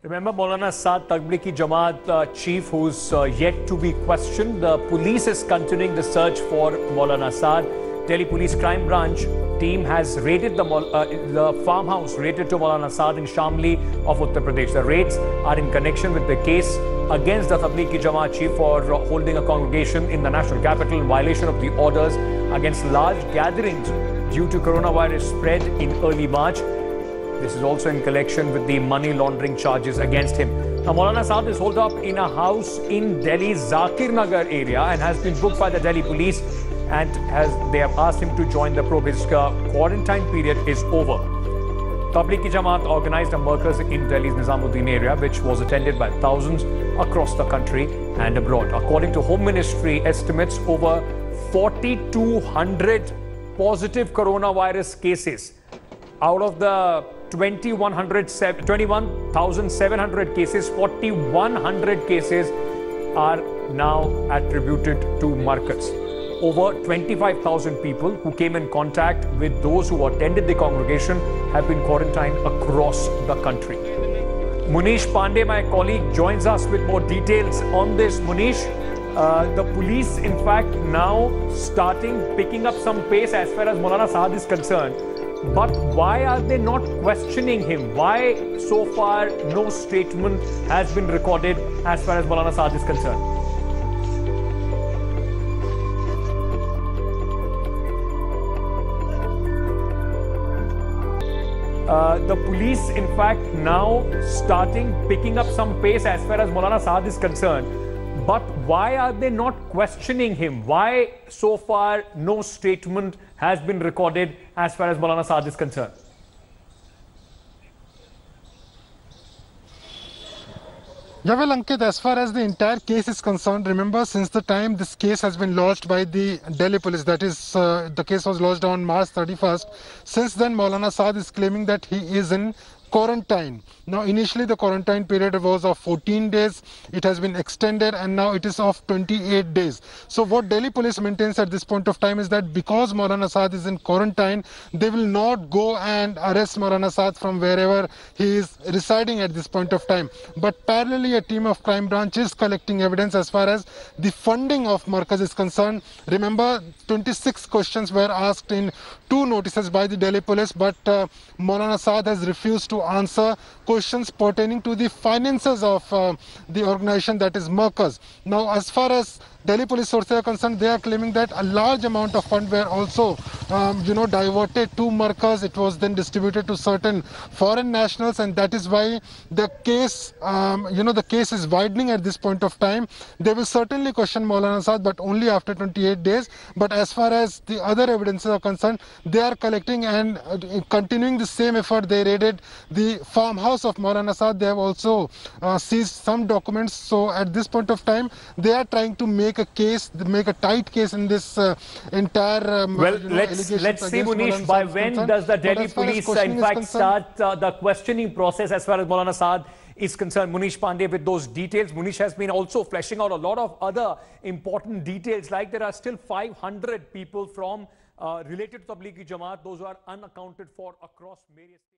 Remember Maulana Saad Tablighi Jamaat chief who's yet to be questioned. The police is continuing the search for Maulana Saad. Delhi Police Crime Branch team has raided the farmhouse related to Maulana Saad in Shamli of Uttar Pradesh. The raids are in connection with the case against the Tablighi Jamaat chief for holding a congregation in the national capital in violation of the orders against large gatherings due to coronavirus spread in early March. This is also in connection with the money laundering charges against him. Now, Maulana Saad is holed up in a house in Delhi's Zakir Nagar area and has been booked by the Delhi police, and they have asked him to join the probe. His quarantine period is over. Tablighi Jamaat organized a Markaz in Delhi's Nizamuddin area, which was attended by thousands across the country and abroad. According to Home Ministry estimates, over 4,200 positive coronavirus cases out of the 21,700 cases, 4,100 cases are now attributed to Markaz. Over 25,000 people who came in contact with those who attended the congregation have been quarantined across the country. Munish Pandey, my colleague, joins us with more details on this. Munish, the police, in fact, now picking up some pace as far as Maulana Saad is concerned. But why are they not questioning him? Why so far no statement has been recorded as far as Maulana Saad is concerned? The police, in fact, now picking up some pace as far as Maulana Saad is concerned. But why are they not questioning him? Why so far no statement has been recorded as far as Maulana Saad is concerned? Yeah, well, Ankit, as far as the entire case is concerned, remember, since the time this case has been lodged by the Delhi police, that is, the case was lodged on March 31st, since then Maulana Saad is claiming that he is in quarantine. Now, initially the quarantine period was of 14 days. It has been extended and now it is of 28 days. So what Delhi police maintains at this point of time is that because Maulana Saad is in quarantine, they will not go and arrest Maulana Saad from wherever he is residing at this point of time. But parallelly, a team of crime branch is collecting evidence as far as the funding of Markaz is concerned. Remember, 26 questions were asked in 2 notices by the Delhi police, but Maulana Saad has refused to answer questions pertaining to the finances of the organization, that is Markaz. Now, as far as Delhi police sources are concerned, they are claiming that a large amount of funds were also, diverted to Markaz. It was then distributed to certain foreign nationals, and that is why the case, the case is widening at this point of time. They will certainly question Maulana Saad, but only after 28 days. But as far as the other evidences are concerned, they are collecting and continuing the same effort. They raided the farmhouse of Maulana Saad. They have also seized some documents. So at this point of time, they are trying to make a tight case in this entire let's see, Munish, by when does the Delhi police in fact start the questioning process as far as Maulana Saad is concerned? Munish Pandey with those details. Munish has been also fleshing out a lot of other important details, like there are still 500 people from related to Tablighi Jamaat, those who are unaccounted for across various states.